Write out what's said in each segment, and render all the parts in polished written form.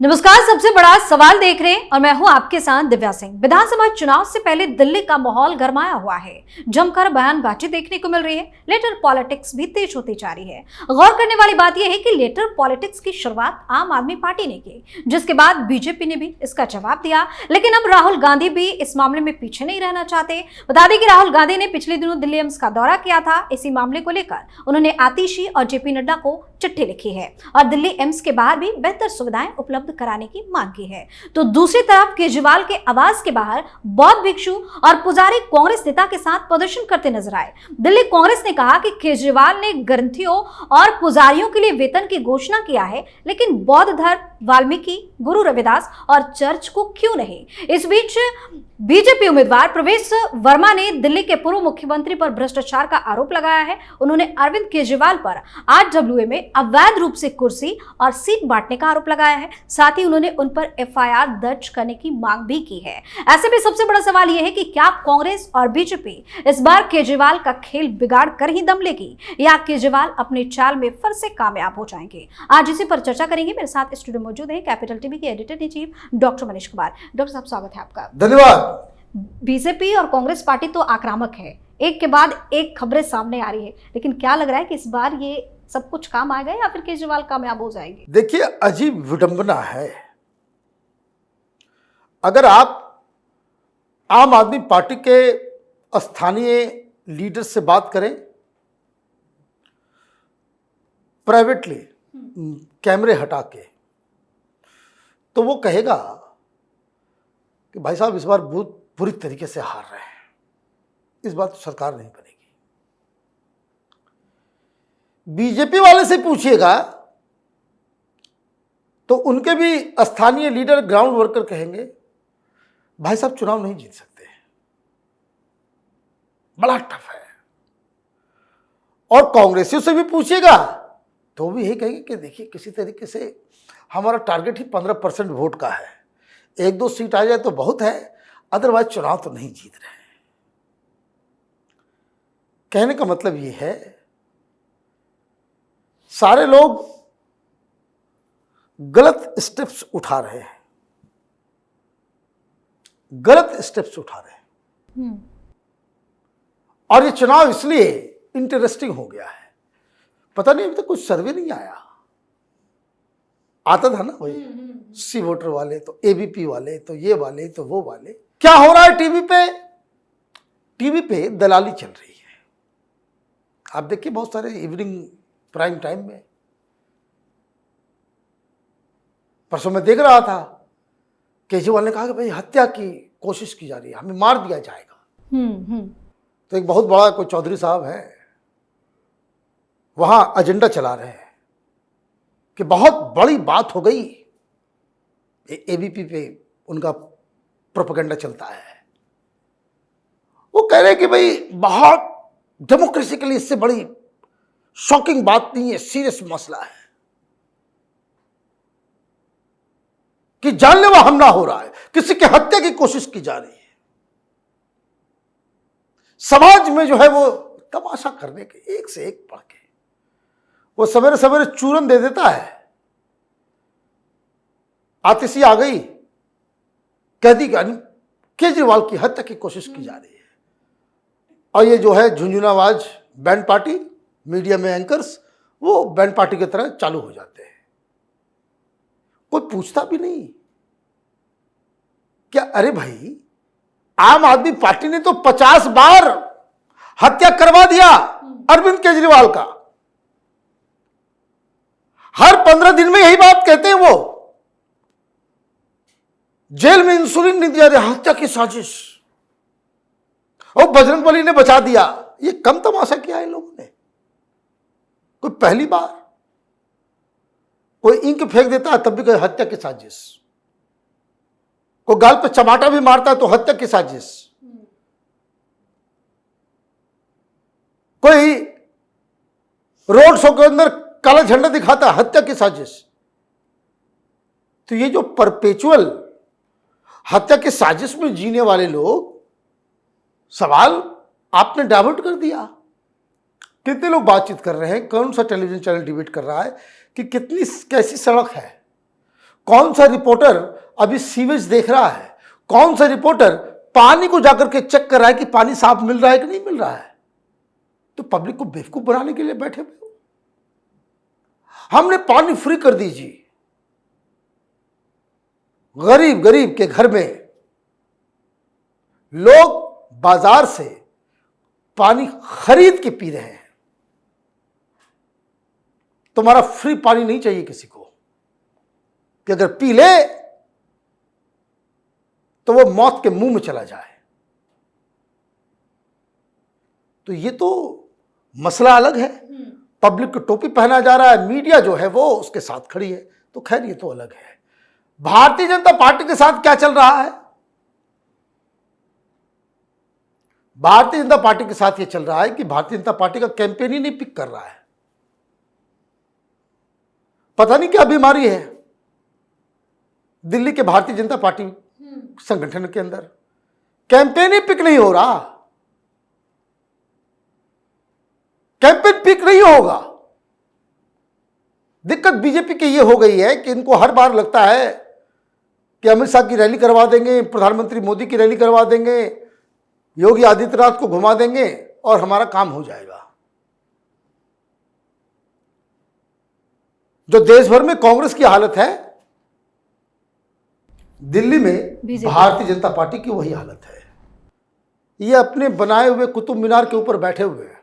नमस्कार, सबसे बड़ा सवाल देख रहे हैं और मैं हूं आपके साथ दिव्या सिंह। विधानसभा चुनाव से पहले दिल्ली का माहौल गरमाया हुआ है। जमकर बयानबाजी देखने को मिल रही है। लेटर पॉलिटिक्स भी तेज होती जा रही है। गौर करने वाली बात यह है कि लेटर पॉलिटिक्स की शुरुआत आम आदमी पार्टी ने की, जिसके बाद बीजेपी ने भी इसका जवाब दिया। लेकिन अब राहुल गांधी भी इस मामले में पीछे नहीं रहना चाहते। बता दें कि राहुल गांधी ने पिछले दिनों दिल्ली एम्स का दौरा किया था। इसी मामले को लेकर उन्होंने आतिशी और जेपी नड्डा को चिट्ठी लिखी है और दिल्ली एम्स के बाहर भी बेहतर सुविधाएं उपलब्ध कराने की मांग की है। तो दूसरी तरफ केजरीवाल के आवास के बाहर बौद्ध भिक्षु और पुजारी कांग्रेस नेता के साथ प्रदर्शन करते नजर आए। दिल्ली कांग्रेस ने कहा कि केजरीवाल ने ग्रंथियों और पुजारियों के लिए वेतन की घोषणा किया है, लेकिन बौद्ध धर्म, वाल्मीकि, गुरु रविदास और चर्च को क्यों नहीं। इस बीच बीजेपी उम्मीदवार प्रवेश वर्मा ने दिल्ली के पूर्व मुख्यमंत्री पर भ्रष्टाचार का आरोप लगाया है। उन्होंने अरविंद केजरीवाल पर RWA में अवैध रूप से कुर्सी और सीट बांटने का आरोप लगाया है। साथ ही उन्होंने उन पर FIR दर्ज करने की मांग भी की है। ऐसे में सबसे बड़ा सवाल यह है कि क्या कांग्रेस और बीजेपी इस बार केजरीवाल का खेल बिगाड़ कर ही दम लेगी या केजरीवाल अपने चाल में फिर से कामयाब हो जाएंगे। आज इसी पर चर्चा करेंगे। मेरे साथ स्टूडियो मौजूद है कैपिटल टीवी के editor in chief doctor Manish Kumar. Doctor साहब, स्वागत है आपका। धन्यवाद। बीजेपी और कांग्रेस पार्टी तो आक्रामक है, एक के बाद एक खबरें सामने आ रही है, लेकिन क्या लग रहा है कि इस बार ये सब कुछ काम आएगा या फिर केजरीवाल कामयाब हो जाएंगे? देखिए, अजीब विडंबना है। अगर आप आम आदमी पार्टी के स्थानीय लीडर से बात करें प्राइवेटली, कैमरे हटा के, तो वो कहेगा कि भाई साहब इस बार बहुत बुरी तरीके से हार रहे हैं, इस बार तो सरकार नहीं बनेगी। बीजेपी वाले से पूछिएगा तो उनके भी स्थानीय लीडर, ग्राउंड वर्कर कहेंगे भाई साहब चुनाव नहीं जीत सकते, बड़ा टफ है। और कांग्रेसियों से भी पूछिएगा तो भी यही कहेंगे कि देखिए किसी तरीके से हमारा टारगेट ही 15% वोट का है, 1-2 सीट आ जाए तो बहुत है, अदरवाइज चुनाव तो नहीं जीत रहे हैं। कहने का मतलब ये है सारे लोग गलत स्टेप्स उठा रहे हैं, गलत स्टेप्स उठा रहे हैं। और ये चुनाव इसलिए इंटरेस्टिंग हो गया है, पता नहीं अभी तक कुछ सर्वे नहीं आया। आता था ना भाई, सी वोटर वाले तो ABP वाले तो ये वाले तो वो वाले। क्या हो रहा है टीवी पे दलाली चल रही है। आप देखिए बहुत सारे इवनिंग प्राइम टाइम में, परसों मैं देख रहा था केजरीवाल ने कहा कि भाई हत्या की कोशिश की जा रही है, हमें मार दिया जाएगा। तो एक बहुत बड़ा कोई चौधरी साहब है, वहां एजेंडा चला रहे हैं कि बहुत बड़ी बात हो गई। ABP पे उनका प्रोपेगेंडा चलता है। वो कह रहे हैं कि भाई बहुत डेमोक्रेसी के लिए इससे बड़ी शॉकिंग बात नहीं है, सीरियस मसला है कि जानलेवा हमला हो रहा है, किसी की हत्या की कोशिश की जा रही है। समाज में जो है वो तमाशा करने के एक से एक पढ़ के वो सवेरे सवेरे चूरन दे देता है। आतिशी आ गई, कह दी कि केजरीवाल की हत्या की कोशिश की जा रही है। और ये जो है झुंझुनाबाज बैंड पार्टी, मीडिया में एंकर्स, वो बैंड पार्टी की तरह चालू हो जाते हैं। कोई पूछता भी नहीं क्या, अरे भाई आम आदमी पार्टी ने तो 50 बार हत्या करवा दिया अरविंद केजरीवाल का। हर 15 दिन में यही बात कहते हैं वो, जेल में इंसुलिन नहीं दिया, हत्या की साजिश, और बजरंगबली ने बचा दिया। ये कम तमाशा किया है लोगों ने। कोई पहली बार कोई इंक फेंक देता है तब भी कोई हत्या की साजिश, कोई गाल पे चमाटा भी मारता है तो हत्या की साजिश, कोई रोड शो के अंदर काला झंडा दिखाता है, हत्या की साजिश। तो ये जो परपेचुअल हत्या की साजिश में जीने वाले लोग, सवाल आपने डाइवर्ट कर दिया। कितने लोग बातचीत कर रहे हैं, कौन सा टेलीविजन चैनल डिबेट कर रहा है कि कितनी कैसी सड़क है, कौन सा रिपोर्टर अभी सीवेज देख रहा है? कौन सा रिपोर्टर पानी को जाकर के चेक कर रहा है कि पानी साफ मिल रहा है कि नहीं मिल रहा है? तो पब्लिक को बेवकूफ बनाने के लिए बैठे हुए हो। हमने पानी फ्री कर दीजिए। गरीब गरीब के घर में लोग बाजार से पानी खरीद के पी रहे हैं। तुम्हारा फ्री पानी नहीं चाहिए किसी को कि अगर पी ले तो वो मौत के मुंह में चला जाए। तो ये तो मसला अलग है। पब्लिक को टोपी पहना जा रहा है, मीडिया जो है वो उसके साथ खड़ी है। तो खैर ये तो अलग है। भारतीय जनता पार्टी के साथ क्या चल रहा है? भारतीय जनता पार्टी के साथ ये चल रहा है कि भारतीय जनता पार्टी का कैंपेन ही नहीं पिक कर रहा है। पता नहीं क्या बीमारी है दिल्ली के भारतीय जनता पार्टी संगठन के अंदर। कैंपेन ही पिक नहीं हो रहा। कैंपेन पिक नहीं होगा। दिक्कत बीजेपी की ये हो गई है कि इनको हर बार लगता है कि अमित शाह की रैली करवा देंगे, प्रधानमंत्री मोदी की रैली करवा देंगे, योगी आदित्यनाथ को घुमा देंगे और हमारा काम हो जाएगा। जो देश भर में कांग्रेस की हालत है, दिल्ली में भारतीय जनता पार्टी की वही हालत है। ये अपने बनाए हुए कुतुब मीनार के ऊपर बैठे हुए हैं।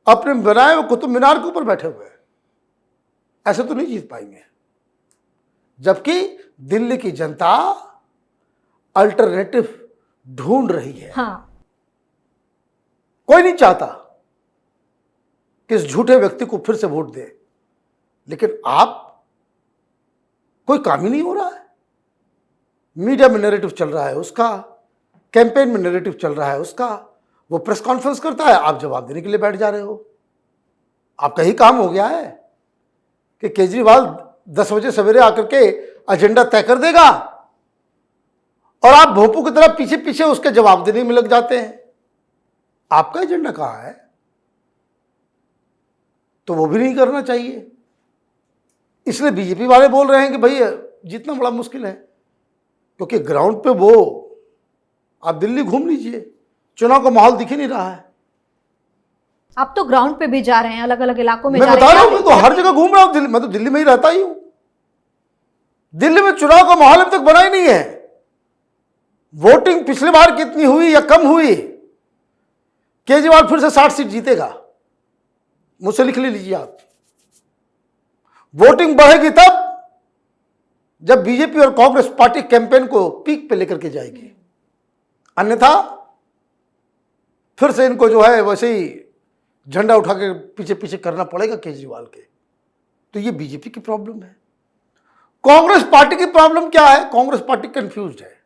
अपने बनाए हुए कुतुब मीनार के ऊपर बैठे हुए हैं। ऐसे तो नहीं जीत पाएंगे। जबकि दिल्ली की जनता अल्टरनेटिव ढूंढ रही है। हाँ। कोई नहीं चाहता कि इस झूठे व्यक्ति को फिर से वोट दे, लेकिन आप कोई काम ही नहीं हो रहा है। मीडिया में नैरेटिव चल रहा है उसका, कैंपेन में नैरेटिव चल रहा है उसका। वो प्रेस कॉन्फ्रेंस करता है, आप जवाब देने के लिए बैठ जा रहे हो। आपका ही काम हो गया है कि केजरीवाल 10 बजे सवेरे आकर के एजेंडा तय कर देगा और आप भोंपू की तरह पीछे पीछे उसके जवाब देने में लग जाते हैं। आपका एजेंडा कहां है? तो वो भी नहीं करना चाहिए। इसलिए बीजेपी वाले बोल रहे हैं कि भाई जीतना बड़ा मुश्किल है, क्योंकि ग्राउंड पे वो आप दिल्ली घूम लीजिए, चुनाव का माहौल दिख ही नहीं रहा है। आप तो ग्राउंड पे भी जा रहे हैं, अलग अलग इलाकों में मैं जा बता रहे रहा हैं। हूं, मैं तो हर जगह घूम रहा हूं। मैं तो दिल्ली में ही रहता ही हूं। दिल्ली में चुनाव का माहौल अभी तक बना ही नहीं है। वोटिंग पिछली बार कितनी हुई या कम हुई? केजरीवाल फिर से 60 सीट जीतेगा, मुझसे लिख लीजिए आप। वोटिंग बढ़ेगी तब जब बीजेपी और कांग्रेस पार्टी कैंपेन को पीक पे लेकर के जाएगी। अन्यथा फिर से इनको जो है वैसे ही झंडा उठा के पीछे पीछे करना पड़ेगा केजरीवाल के। तो ये बीजेपी की प्रॉब्लम है। कांग्रेस पार्टी की प्रॉब्लम क्या है? कांग्रेस पार्टी कंफ्यूज्ड है।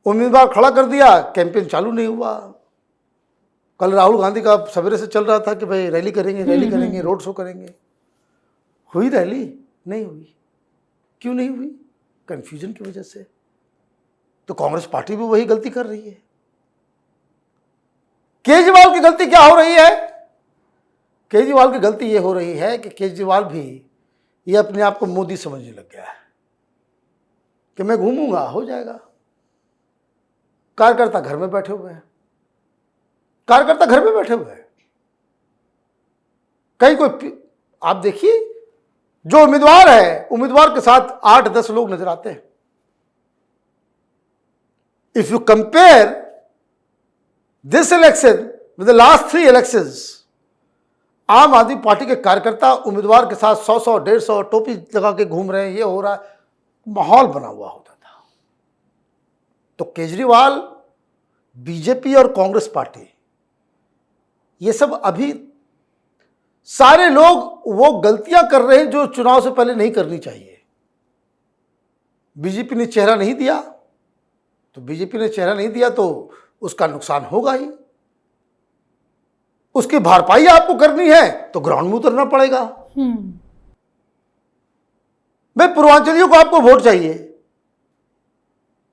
उम्मीदवार खड़ा कर दिया, कैंपेन चालू नहीं हुआ। कल राहुल गांधी का सवेरे से चल रहा था कि भाई रैली करेंगे, रैली करेंगे, रोड शो करेंगे। हुई रैली? नहीं हुई। क्यों नहीं हुई? कंफ्यूजन की वजह से। तो कांग्रेस पार्टी भी वही गलती कर रही है। केजरीवाल की गलती क्या हो रही है? केजरीवाल की गलती यह हो रही है कि केजरीवाल भी ये अपने आप को मोदी समझने लग गया है कि मैं घूमूंगा हो जाएगा। कार्यकर्ता घर में बैठे हुए हैं। कार्यकर्ता घर में बैठे हुए हैं। कहीं कोई आप देखिए, जो उम्मीदवार है, उम्मीदवार के साथ 8-10 लोग नजर आते हैं। If you compare this election with the last 3 elections, आम आदमी पार्टी के कार्यकर्ता उम्मीदवार के साथ 100-100, 150 टोपी लगा के घूम रहे हैं। ये हो रहा है, माहौल बना हुआ होता था। तो केजरीवाल, बीजेपी और कांग्रेस पार्टी, ये सब अभी सारे लोग वो गलतियां कर रहे हैं जो चुनाव से पहले नहीं करनी चाहिए। बीजेपी ने चेहरा नहीं दिया, तो बीजेपी ने चेहरा नहीं दिया तो उसका नुकसान होगा ही। उसकी भरपाई आपको करनी है तो ग्राउंड में उतरना पड़ेगा। भाई पूर्वांचलियों को आपको वोट चाहिए,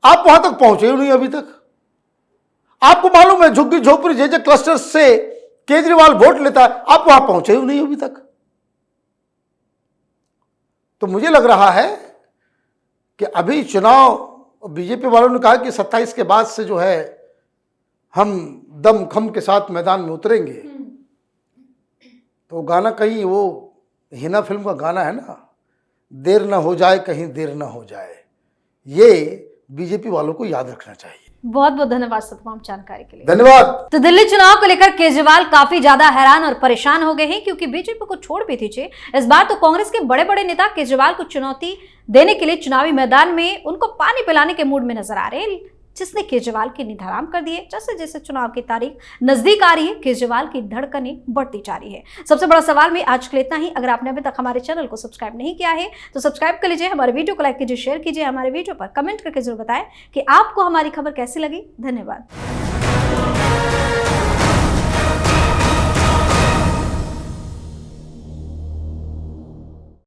आप वहां तक पहुंचे ही नहीं अभी तक। आपको मालूम है झुग्गी झोपड़ी जे क्लस्टर से केजरीवाल वोट लेता है, आप वहां पहुंचे ही नहीं अभी तक। तो मुझे लग रहा है कि अभी चुनाव, बीजेपी वालों ने कहा कि 27 के बाद से जो है हम दम खम के साथ मैदान में उतरेंगे। तो गाना कहीं वो हिना फिल्म का गाना है ना, देर ना हो जाए कहीं देर ना हो जाए, ये बीजेपी वालों को याद रखना चाहिए। बहुत बहुत धन्यवाद सर तमाम जानकारी के लिए। धन्यवाद। तो दिल्ली चुनाव को लेकर केजरीवाल काफी ज्यादा हैरान और परेशान हो गए हैं, क्योंकि बीजेपी को छोड़ भी दीजिए, इस बार तो कांग्रेस के बड़े बड़े नेता केजरीवाल को चुनौती देने के लिए चुनावी मैदान में उनको पानी पिलाने के मूड में नजर आ रहे हैं, जिसने केजरीवाल के नींद हराम कर दिए। जैसे जैसे चुनाव की तारीख नजदीक आ रही है, केजरीवाल की धड़कनें बढ़ती जा रही है। सबसे बड़ा सवाल में आज के लिए इतना ही। अगर आपने अभी तक हमारे चैनल को सब्सक्राइब नहीं किया है तो सब्सक्राइब कर लीजिए, हमारे वीडियो को लाइक कीजिए, शेयर कीजिए, हमारे वीडियो पर कमेंट करके जरूर बताएं कि आपको हमारी खबर कैसी लगी। धन्यवाद।